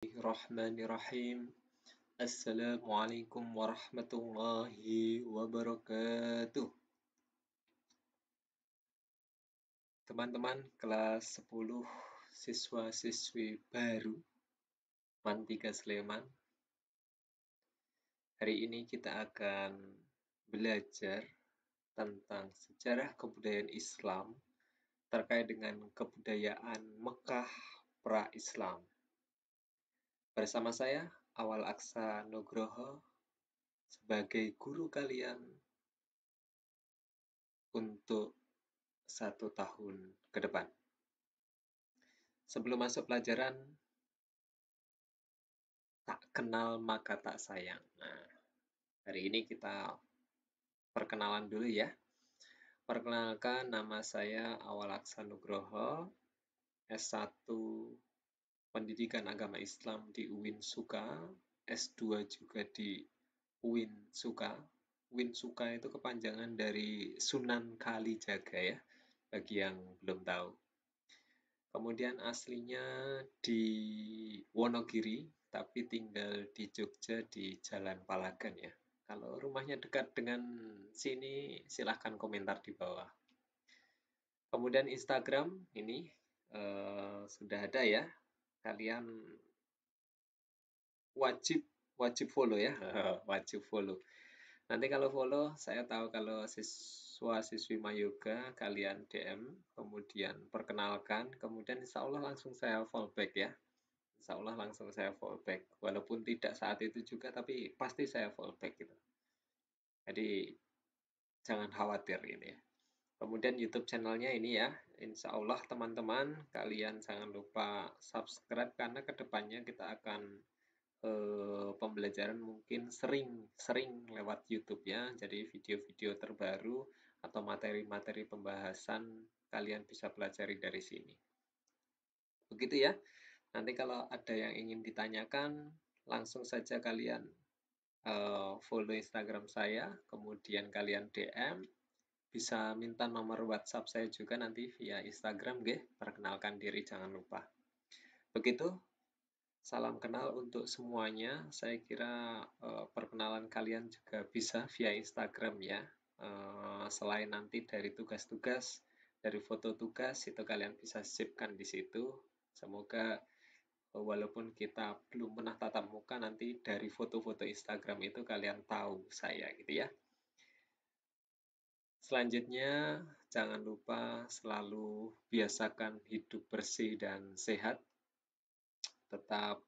Bismillahirrahmanirrahim. Assalamualaikum warahmatullahi wabarakatuh. Teman-teman kelas 10 siswa-siswi baru MAN 3 Sleman. Hari ini kita akan belajar tentang sejarah kebudayaan Islam terkait dengan kebudayaan Mekah pra-Islam. Bersama saya, Awal Aksa Nugroho, sebagai guru kalian untuk 1 tahun ke depan. Sebelum masuk pelajaran, tak kenal maka tak sayang. Nah, hari ini kita perkenalan dulu ya. Perkenalkan, nama saya Awal Aksa Nugroho, S1 Pendidikan Agama Islam di UIN Suka, S2 juga di UIN Suka. UIN Suka itu kepanjangan dari Sunan Kalijaga ya, bagi yang belum tahu. Kemudian aslinya di Wonogiri, tapi tinggal di Jogja di Jalan Palagan ya. Kalau rumahnya dekat dengan sini, silahkan komentar di bawah. Kemudian Instagram ini sudah ada ya. Kalian wajib follow ya, wajib follow. Nanti kalau follow, saya tahu kalau siswa-siswi Mayoga kalian DM, kemudian perkenalkan, kemudian insya Allah langsung saya follow back ya. Insya Allah langsung saya follow back. Walaupun tidak saat itu juga, tapi pasti saya follow back gitu. Jadi jangan khawatir ini ya. Kemudian YouTube channelnya ini ya, insya Allah teman-teman kalian jangan lupa subscribe karena kedepannya kita akan pembelajaran mungkin sering lewat YouTube ya. Jadi video-video terbaru atau materi-materi pembahasan kalian bisa pelajari dari sini. Begitu ya. Nanti kalau ada yang ingin ditanyakan, langsung saja kalian follow Instagram saya, kemudian kalian DM, bisa minta nomor WhatsApp saya juga nanti via Instagram, perkenalkan diri jangan lupa. Begitu. Salam kenal untuk semuanya. Saya kira perkenalan kalian juga bisa via Instagram ya. Selain nanti dari tugas-tugas, dari foto tugas itu kalian bisa sipkan di situ. Semoga walaupun kita belum pernah tatap muka, nanti dari foto-foto Instagram itu kalian tahu saya gitu ya. Selanjutnya, jangan lupa selalu biasakan hidup bersih dan sehat. Tetap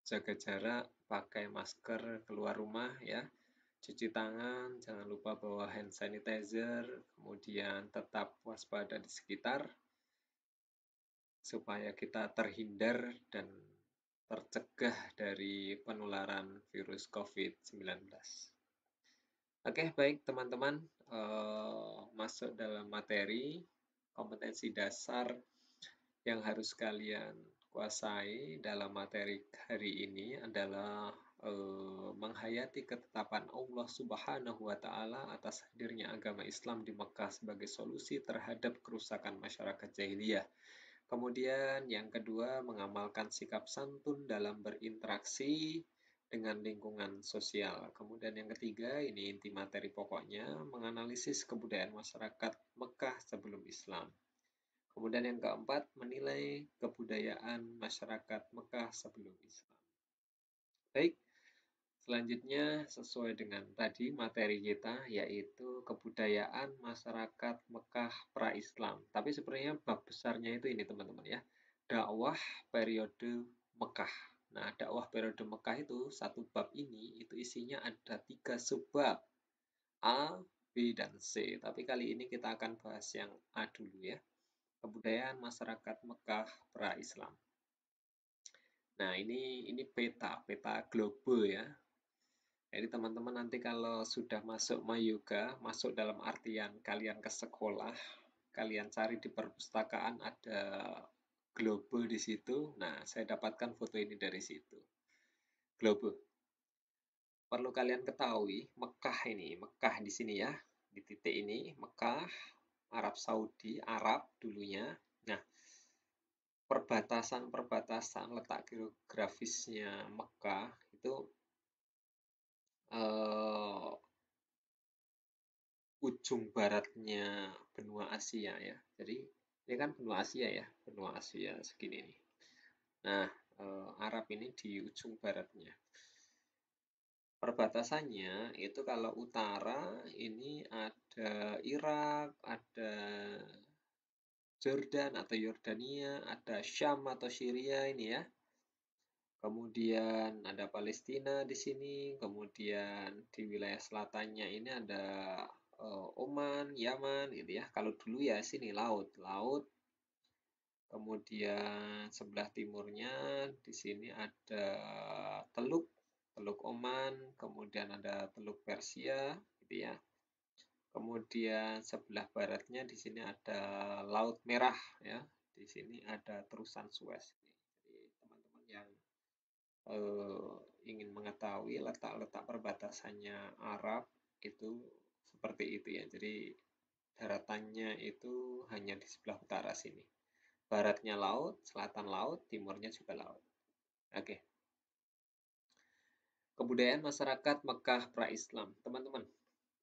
jaga jarak, pakai masker keluar rumah ya, cuci tangan, jangan lupa bawa hand sanitizer, kemudian tetap waspada di sekitar supaya kita terhindar dan tercegah dari penularan virus COVID-19. Oke, baik teman-teman, masuk dalam materi kompetensi dasar yang harus kalian kuasai dalam materi hari ini adalah menghayati ketetapan Allah Subhanahu wa Ta'ala atas hadirnya agama Islam di Mekah sebagai solusi terhadap kerusakan masyarakat jahiliyah. Kemudian yang kedua, mengamalkan sikap santun dalam berinteraksi dengan lingkungan sosial. Kemudian yang ketiga, ini inti materi pokoknya, menganalisis kebudayaan masyarakat Mekah sebelum Islam. Kemudian yang keempat, menilai kebudayaan masyarakat Mekah sebelum Islam. Baik, selanjutnya sesuai dengan tadi materi kita, yaitu kebudayaan masyarakat Mekah pra-Islam. Tapi sebenarnya bab besarnya itu ini teman-teman ya, dakwah periode Mekah. Nah, dakwah periode Mekah itu satu bab ini, itu isinya ada 3 subbab, A, B, dan C. Tapi kali ini kita akan bahas yang A dulu ya. Kebudayaan masyarakat Mekah pra-Islam. Nah, ini peta global ya. Jadi teman-teman nanti kalau sudah masuk Mayoga, masuk dalam artian kalian ke sekolah, kalian cari di perpustakaan ada global di situ. Nah, saya dapatkan foto ini dari situ. Global. Perlu kalian ketahui, Mekah di sini ya, di titik ini, Mekah, Arab Saudi, Arab dulunya. Nah, perbatasan letak geografisnya Mekah itu eh, ujung baratnya benua Asia ya. Jadi ini kan benua Asia ya, benua Asia segini nih. Nah, Arab ini di ujung baratnya. Perbatasannya itu kalau utara ini ada Irak, ada Jordan atau Yordania, ada Syam atau Syria ini ya. Kemudian ada Palestina di sini, kemudian di wilayah selatannya ini ada Oman, Yaman gitu ya. Kalau dulu ya sini laut. Kemudian sebelah timurnya di sini ada Teluk Oman, kemudian ada Teluk Persia gitu ya. Kemudian sebelah baratnya di sini ada Laut Merah ya. Di sini ada terusan Suez. Jadi teman-teman yang eh, ingin mengetahui letak-letak perbatasannya Arab itu seperti itu ya. Jadi daratannya itu hanya di sebelah utara sini. Baratnya laut, selatan laut, timurnya juga laut. Oke. Kebudayaan masyarakat Mekah pra-Islam. Teman-teman,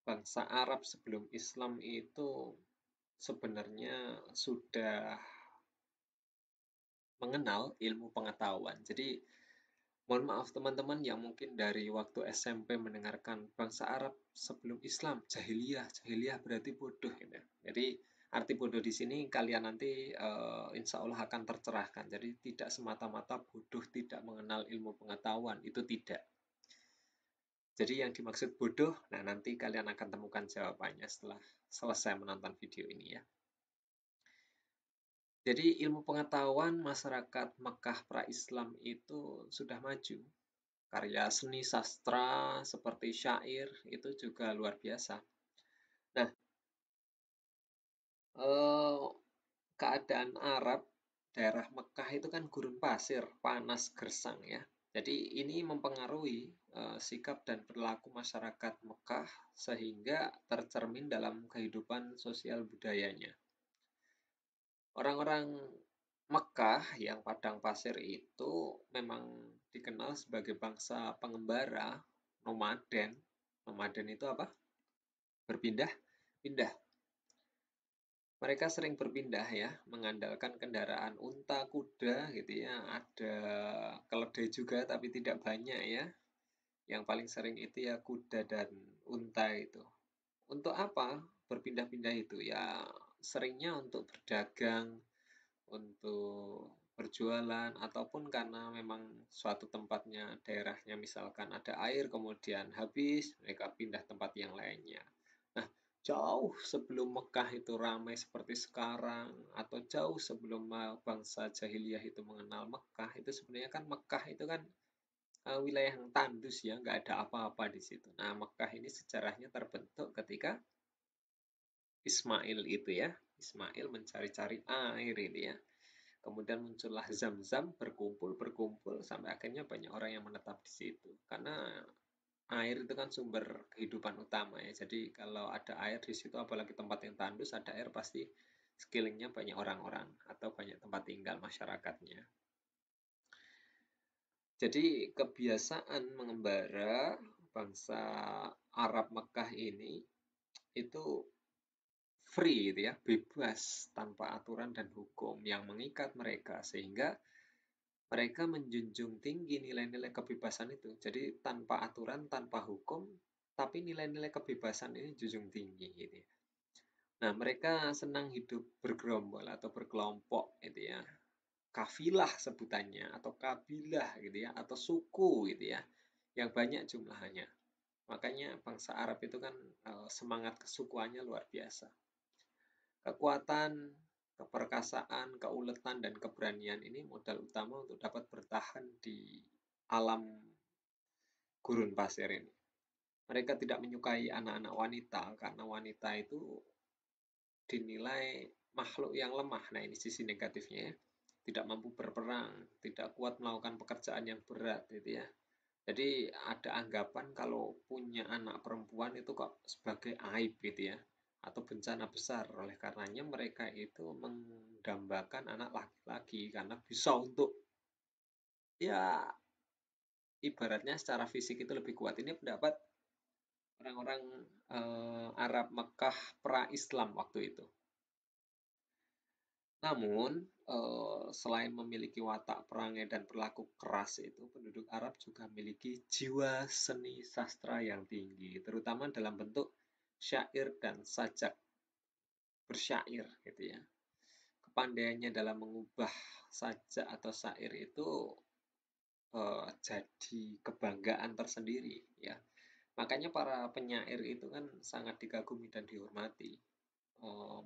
bangsa Arab sebelum Islam itu sebenarnya sudah mengenal ilmu pengetahuan. Jadi mohon maaf teman-teman yang mungkin dari waktu SMP mendengarkan bangsa Arab sebelum Islam, jahiliyah berarti bodoh gitu. Jadi arti bodoh di sini kalian nanti insya Allah akan tercerahkan. Jadi tidak semata-mata bodoh tidak mengenal ilmu pengetahuan, itu tidak. Jadi yang dimaksud bodoh, nah nanti kalian akan temukan jawabannya setelah selesai menonton video ini ya. Jadi ilmu pengetahuan masyarakat Mekah pra-Islam itu sudah maju. Karya seni sastra seperti syair itu juga luar biasa. Nah, eh, keadaan Arab daerah Mekah itu kan gurun pasir, panas gersang ya. Jadi ini mempengaruhi sikap dan perilaku masyarakat Mekah sehingga tercermin dalam kehidupan sosial budayanya. Orang-orang Mekah yang padang pasir itu memang dikenal sebagai bangsa pengembara, nomaden. Nomaden itu apa? Berpindah, pindah. Mereka sering berpindah ya, mengandalkan kendaraan unta, kuda gitu ya. Ada keledai juga tapi tidak banyak ya. Yang paling sering itu ya kuda dan unta itu. Untuk apa berpindah-pindah itu? Ya seringnya untuk berdagang, untuk berjualan, ataupun karena memang suatu tempatnya, daerahnya misalkan ada air kemudian habis, mereka pindah tempat yang lainnya. Nah, jauh sebelum Mekah itu ramai seperti sekarang, atau jauh sebelum bangsa jahiliyah itu mengenal Mekah, itu sebenarnya kan Mekah itu kan wilayah yang tandus ya, nggak ada apa-apa di situ. Nah, Mekah ini sejarahnya terbentuk ketika Ismail itu ya, Ismail mencari-cari air ini ya. Kemudian muncullah Zam-Zam, berkumpul sampai akhirnya banyak orang yang menetap di situ. Karena air itu kan sumber kehidupan utama ya. Jadi kalau ada air di situ, apalagi tempat yang tandus, ada air pasti sekelilingnya banyak orang-orang atau banyak tempat tinggal masyarakatnya. Jadi kebiasaan mengembara bangsa Arab Mekah ini itu free gitu ya, bebas tanpa aturan dan hukum yang mengikat mereka sehingga mereka menjunjung tinggi nilai-nilai kebebasan itu. Jadi tanpa aturan, tanpa hukum, tapi nilai-nilai kebebasan ini junjung tinggi gitu ya. Nah, mereka senang hidup bergerombol atau berkelompok gitu ya. Kafilah sebutannya atau kabilah gitu ya atau suku gitu ya. Yang banyak jumlahnya. Makanya bangsa Arab itu kan semangat kesukuannya luar biasa. Kekuatan, keperkasaan, keuletan, dan keberanian ini modal utama untuk dapat bertahan di alam gurun pasir ini. Mereka tidak menyukai anak-anak wanita karena wanita itu dinilai makhluk yang lemah. Nah, ini sisi negatifnya ya. Tidak mampu berperang, tidak kuat melakukan pekerjaan yang berat gitu ya. Jadi ada anggapan kalau punya anak perempuan itu kok sebagai aib gitu ya. atau bencana besar. Oleh karenanya mereka itu mendambakan anak laki-laki karena bisa untuk ya ibaratnya secara fisik itu lebih kuat. Ini pendapat orang-orang Arab Mekah pra-Islam waktu itu. Namun, selain memiliki watak perangai dan perilaku keras itu, penduduk Arab juga memiliki jiwa seni sastra yang tinggi, terutama dalam bentuk syair dan sajak bersyair gitu ya. Kepandaiannya dalam mengubah sajak atau syair itu jadi kebanggaan tersendiri ya. Makanya para penyair itu kan sangat dikagumi dan dihormati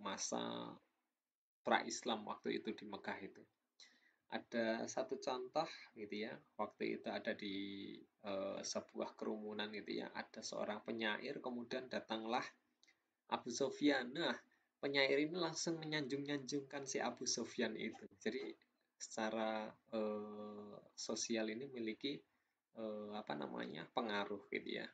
masa pra-Islam waktu itu di Mekah itu. Ada satu contoh gitu ya, waktu itu ada di sebuah kerumunan gitu ya, ada seorang penyair, kemudian datanglah Abu Sofyan. Nah, penyair ini langsung menyanjung-nyanjungkan si Abu Sofyan itu. Jadi secara sosial ini memiliki apa namanya pengaruh gitu ya,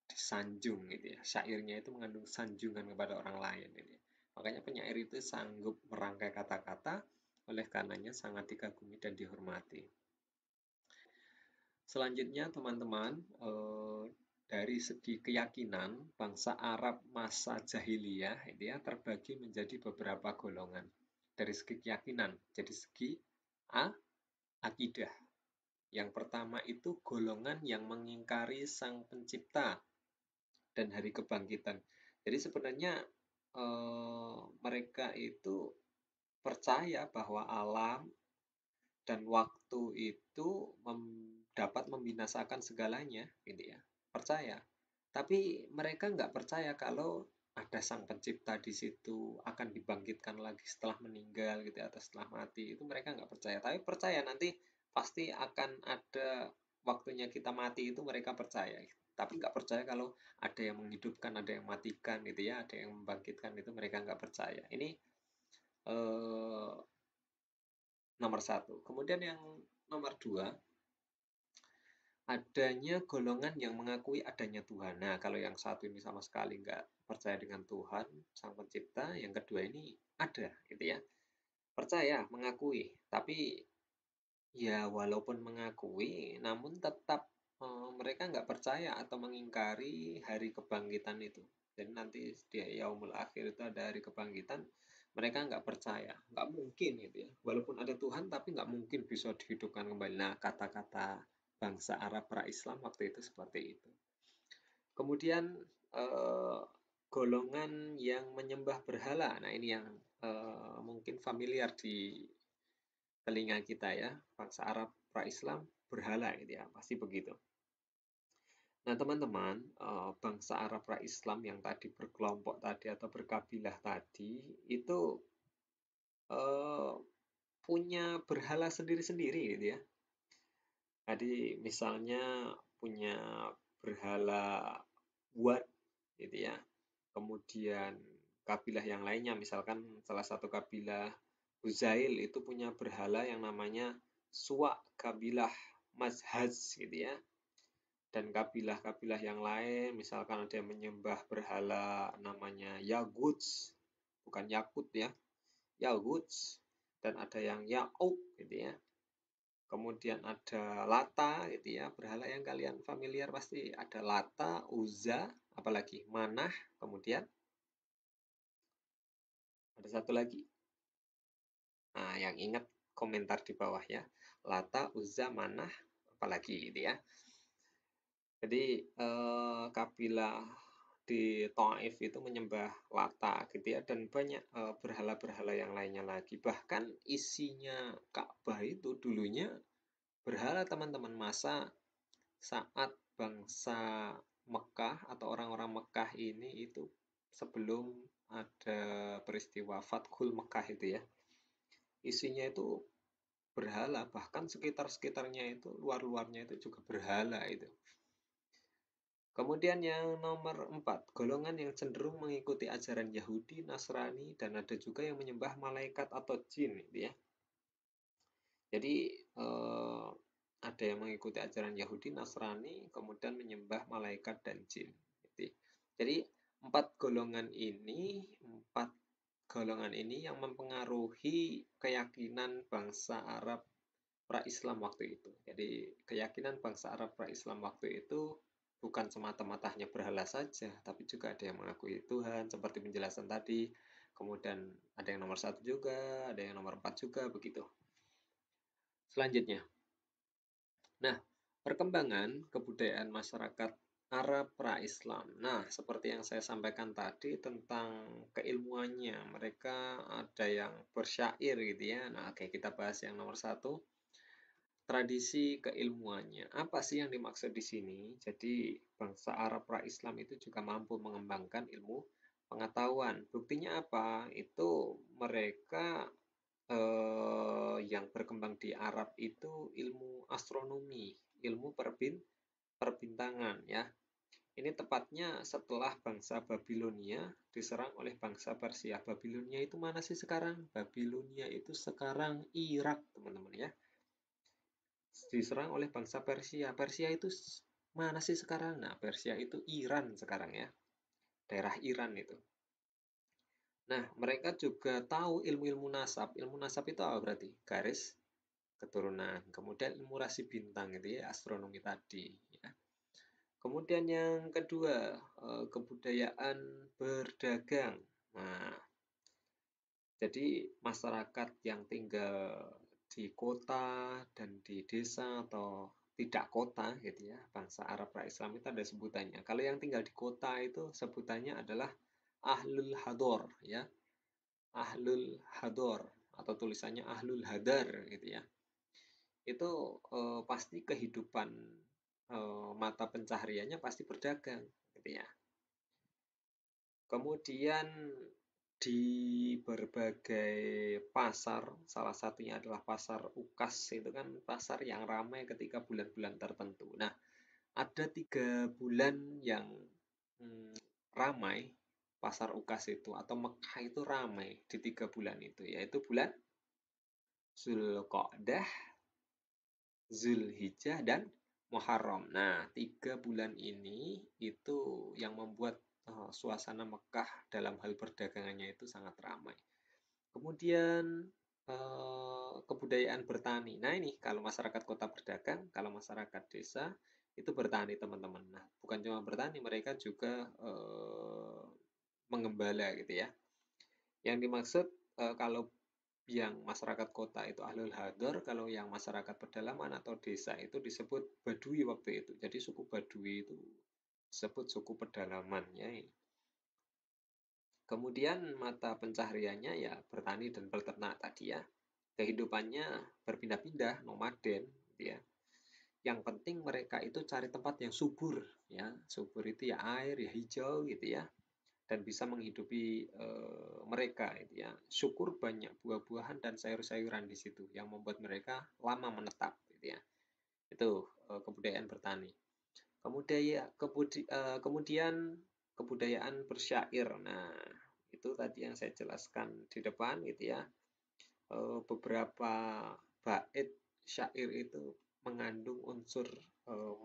disanjung gitu ya. Syairnya itu mengandung sanjungan kepada orang lain gitu ya. Makanya penyair itu sanggup merangkai kata-kata, oleh karenanya sangat dikagumi dan dihormati. Selanjutnya teman-teman, dari segi keyakinan, bangsa Arab masa jahiliyah itu ya terbagi menjadi beberapa golongan. Dari segi keyakinan, jadi segi akidah. Yang pertama itu golongan yang mengingkari Sang Pencipta dan hari kebangkitan. Jadi sebenarnya mereka itu percaya bahwa alam dan waktu itu dapat membinasakan segalanya, gitu ya. Percaya. Tapi mereka nggak percaya kalau ada sang pencipta di situ akan dibangkitkan lagi setelah meninggal gitu ya, atau setelah mati. Itu mereka nggak percaya. Tapi percaya nanti pasti akan ada waktunya kita mati, itu mereka percaya. Tapi nggak percaya kalau ada yang menghidupkan, ada yang matikan gitu ya, ada yang membangkitkan, itu mereka nggak percaya. Ini eh, nomor satu. Kemudian yang nomor dua, adanya golongan yang mengakui adanya Tuhan. Nah, kalau yang satu ini sama sekali nggak percaya dengan Tuhan, Sang Pencipta, yang kedua ini ada, gitu ya. Percaya, mengakui, tapi ya walaupun mengakui, namun tetap mereka nggak percaya atau mengingkari hari kebangkitan itu. Jadi nanti di yaumul akhir itu ada hari kebangkitan, mereka nggak percaya, nggak mungkin gitu ya. Walaupun ada Tuhan, tapi nggak mungkin bisa dihidupkan kembali. Nah, kata-kata bangsa Arab pra-Islam waktu itu seperti itu. Kemudian eh, golongan yang menyembah berhala. Nah, ini yang mungkin familiar di telinga kita ya, bangsa Arab pra-Islam berhala gitu ya, pasti begitu. Nah, teman-teman, bangsa Arab pra-Islam yang tadi berkelompok tadi atau berkabilah tadi itu punya berhala sendiri-sendiri gitu ya. Jadi misalnya punya berhala Wat gitu ya. Kemudian kabilah yang lainnya, misalkan salah satu kabilah Huzail itu punya berhala yang namanya Suwa, kabilah Mazhaz gitu ya. Dan kabilah-kabilah yang lain, misalkan ada yang menyembah berhala namanya Yaguts, bukan Yakut ya, Yaguts. Dan ada yang Ya'uk gitu ya. Kemudian ada Lata gitu ya, berhala yang kalian familiar pasti ada Lata, Uzza, apalagi Manah, kemudian ada satu lagi. Nah, yang ingat komentar di bawah ya. Lata, Uzza, Manah, apalagi gitu ya. Jadi kabilah di Taif itu menyembah Lata gitu ya, dan banyak berhala-berhala yang lainnya lagi. Bahkan isinya Ka'bah itu dulunya berhala teman-teman, masa saat bangsa Mekah atau orang-orang Mekah ini itu sebelum ada peristiwa Fathul Mekah itu ya, isinya itu berhala, bahkan sekitar-sekitarnya itu luar-luarnya itu juga berhala itu. Kemudian yang nomor 4, golongan yang cenderung mengikuti ajaran Yahudi, Nasrani, dan ada juga yang menyembah malaikat atau jin gitu ya. Jadi ada yang mengikuti ajaran Yahudi, Nasrani, kemudian menyembah malaikat dan jin. Jadi Empat golongan ini yang mempengaruhi keyakinan bangsa Arab pra-Islam waktu itu. Jadi keyakinan bangsa Arab pra-Islam waktu itu bukan semata-mata hanya berhala saja, tapi juga ada yang mengakui Tuhan, seperti penjelasan tadi. Kemudian ada yang nomor satu juga, ada yang nomor empat juga, begitu. Selanjutnya, nah, perkembangan kebudayaan masyarakat Arab pra-Islam. Nah, seperti yang saya sampaikan tadi tentang keilmuannya, mereka ada yang bersyair gitu ya. Nah, oke, kita bahas yang nomor satu, tradisi keilmuannya. Apa sih yang dimaksud di sini? Jadi, bangsa Arab pra-Islam itu juga mampu mengembangkan ilmu pengetahuan. Buktinya apa? Itu mereka yang berkembang di Arab itu ilmu astronomi, ilmu perbintangan ya. Ini tepatnya setelah bangsa Babilonia diserang oleh bangsa Persia. Babilonia itu mana sih sekarang? Babilonia itu sekarang Irak, teman-teman ya. Diserang oleh bangsa Persia. Persia itu mana sih sekarang? Nah, Persia itu Iran sekarang ya. Daerah Iran itu. Nah, mereka juga tahu ilmu-ilmu nasab. Ilmu nasab itu apa berarti? Garis keturunan. Kemudian ilmu rasi bintang itu ya, astronomi tadi ya. Kemudian yang kedua, kebudayaan berdagang. Nah, jadi masyarakat yang tinggal di kota dan di desa atau tidak kota gitu ya, bangsa Arab pra-Islam itu ada sebutannya. Kalau yang tinggal di kota itu sebutannya adalah Ahlul Hador ya, Ahlul Hador atau tulisannya Ahlul Hadar gitu ya. Itu pasti kehidupan mata pencahariannya pasti berdagang gitu ya. Kemudian di berbagai pasar, salah satunya adalah pasar Ukas, itu kan pasar yang ramai ketika bulan-bulan tertentu. Nah, ada 3 bulan yang hmm, ramai pasar Ukas itu atau Mekah itu ramai di 3 bulan itu, yaitu bulan Zulqa'dah, Zulhijjah, dan Muharram. Nah, 3 bulan ini itu yang membuat suasana Mekah dalam hal perdagangannya itu sangat ramai. Kemudian kebudayaan bertani. Nah, ini kalau masyarakat kota berdagang, kalau masyarakat desa itu bertani, teman-teman. Nah, bukan cuma bertani, mereka juga mengembala gitu ya. Yang dimaksud kalau yang masyarakat kota itu ahlul hadar, kalau yang masyarakat pedalaman atau desa itu disebut badui waktu itu. Jadi suku badui itu disebut suku pedalaman ya. Kemudian mata pencahariannya ya bertani dan beternak tadi ya. Kehidupannya berpindah-pindah, nomaden gitu ya. Yang penting mereka itu cari tempat yang subur ya. Subur itu ya air, ya hijau gitu ya, dan bisa menghidupi mereka itu ya. Syukur banyak buah-buahan dan sayur-sayuran di situ yang membuat mereka lama menetap gitu ya. Itu kebudayaan bertani. Kemudian kebudayaan bersyair. Nah, itu tadi yang saya jelaskan di depan gitu ya. Beberapa bait syair itu mengandung unsur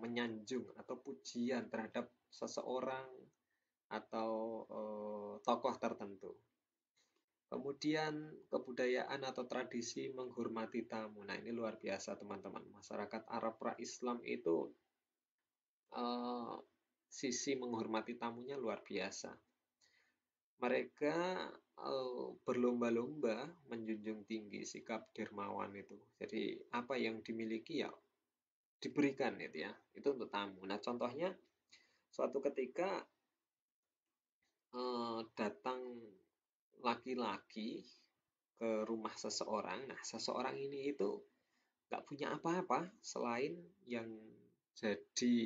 menyanjung atau pujian terhadap seseorang atau tokoh tertentu. Kemudian kebudayaan atau tradisi menghormati tamu. Nah, ini luar biasa teman-teman. Masyarakat Arab pra-Islam itu sisi menghormati tamunya luar biasa. Mereka berlomba-lomba menjunjung tinggi sikap dermawan itu. Jadi apa yang dimiliki ya diberikan gitu ya. Itu untuk tamu. Nah, contohnya suatu ketika datang laki-laki ke rumah seseorang. Nah, seseorang ini itu nggak punya apa-apa selain yang jadi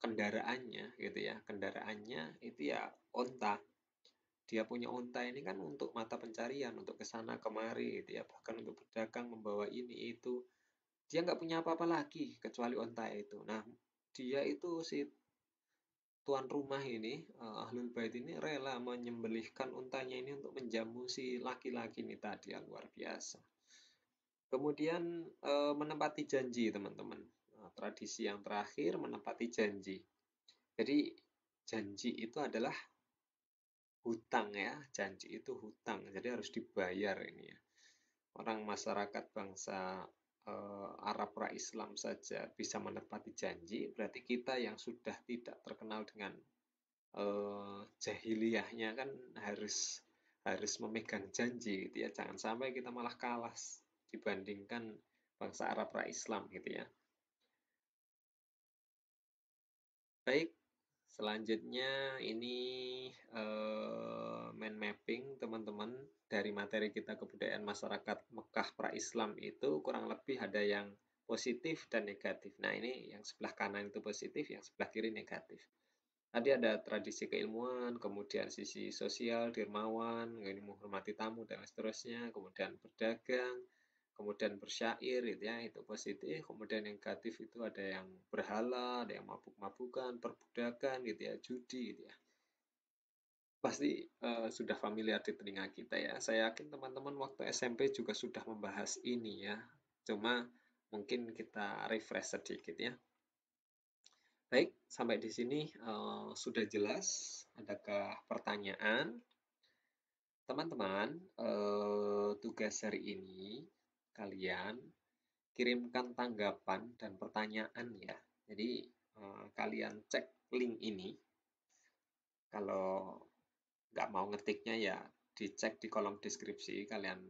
kendaraannya gitu ya. Kendaraannya itu ya onta. Dia punya onta ini kan untuk mata pencarian, untuk ke sana kemari gitu ya, bahkan untuk berdagang membawa ini itu. Dia nggak punya apa-apa lagi kecuali onta itu. Nah, dia itu si tuan rumah ini, Ahlul Bait ini rela menyembelihkan untanya ini untuk menjamu si laki-laki ini tadi, ya, luar biasa. Kemudian menepati janji, teman-teman. Nah, tradisi yang terakhir menepati janji. Jadi janji itu adalah hutang ya, janji itu hutang, jadi harus dibayar ini ya. Orang masyarakat bangsa Arab pra-Islam saja bisa menepati janji, berarti kita yang sudah tidak terkenal dengan jahiliyahnya kan harus harus memegang janji gitu ya. Jangan sampai kita malah kalah dibandingkan bangsa Arab pra-Islam gitu ya. Baik, selanjutnya ini mind mapping teman-teman dari materi kita kebudayaan masyarakat Mekah pra-Islam itu kurang lebih ada yang positif dan negatif. Nah, ini yang sebelah kanan itu positif, yang sebelah kiri negatif. Tadi ada tradisi keilmuan, kemudian sisi sosial, dermawan, ini menghormati tamu dan seterusnya, kemudian berdagang, kemudian bersyair gitu ya, itu positif. Kemudian negatif itu ada yang berhala, ada yang mabuk-mabukan, perbudakan gitu ya, judi gitu ya. Pasti sudah familiar di telinga kita ya. Saya yakin teman-teman waktu SMP juga sudah membahas ini ya. Cuma mungkin kita refresh sedikit ya. Baik, sampai di sini sudah jelas. Adakah pertanyaan? Teman-teman, tugas hari ini kalian kirimkan tanggapan dan pertanyaan ya. Jadi kalian cek link ini. Kalau nggak mau ngetiknya ya dicek di kolom deskripsi. Kalian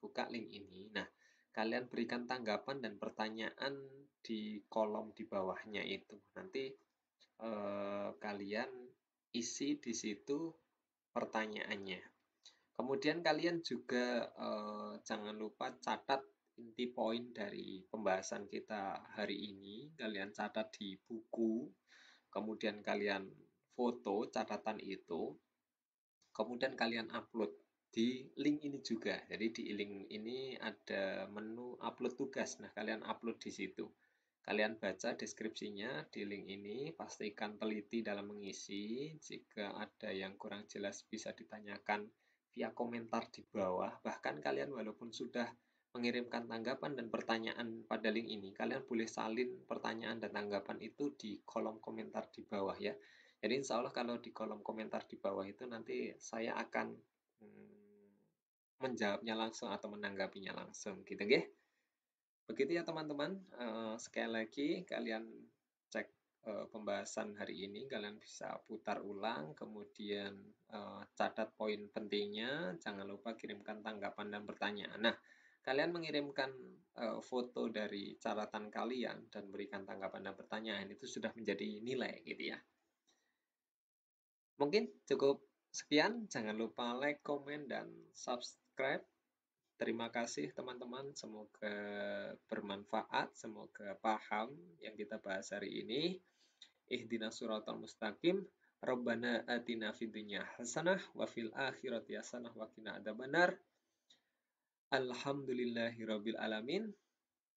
buka link ini. Nah, kalian berikan tanggapan dan pertanyaan di kolom di bawahnya itu. Nanti kalian isi di situ pertanyaannya. Kemudian kalian juga jangan lupa catat inti poin dari pembahasan kita hari ini. Kalian catat di buku, kemudian kalian foto catatan itu, kemudian kalian upload di link ini juga. Jadi di link ini ada menu upload tugas. Nah, kalian upload di situ. Kalian baca deskripsinya di link ini, pastikan teliti dalam mengisi. Jika ada yang kurang jelas bisa ditanyakan via komentar di bawah. Bahkan kalian walaupun sudah mengirimkan tanggapan dan pertanyaan pada link ini, kalian boleh salin pertanyaan dan tanggapan itu di kolom komentar di bawah ya. Jadi insya Allah kalau di kolom komentar di bawah itu nanti saya akan menjawabnya langsung atau menanggapinya langsung gitu nggih. Begitu ya teman-teman. Sekali lagi kalian cek pembahasan hari ini, kalian bisa putar ulang, kemudian catat poin pentingnya, jangan lupa kirimkan tanggapan dan pertanyaan. Nah, kalian mengirimkan foto dari catatan kalian dan berikan tanggapan dan pertanyaan itu sudah menjadi nilai gitu ya. Mungkin cukup sekian, jangan lupa like, komen, dan subscribe. Terima kasih teman-teman, semoga bermanfaat, semoga paham yang kita bahas hari ini. Ihdinas siratal mustaqim, Rabbana atina fid dunya hasanah wa fil akhirati hasanah wa qina adzabannar. Alhamdulillahirabbil alamin.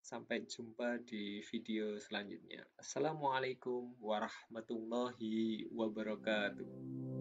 Sampai jumpa di video selanjutnya. Assalamualaikum warahmatullahi wabarakatuh.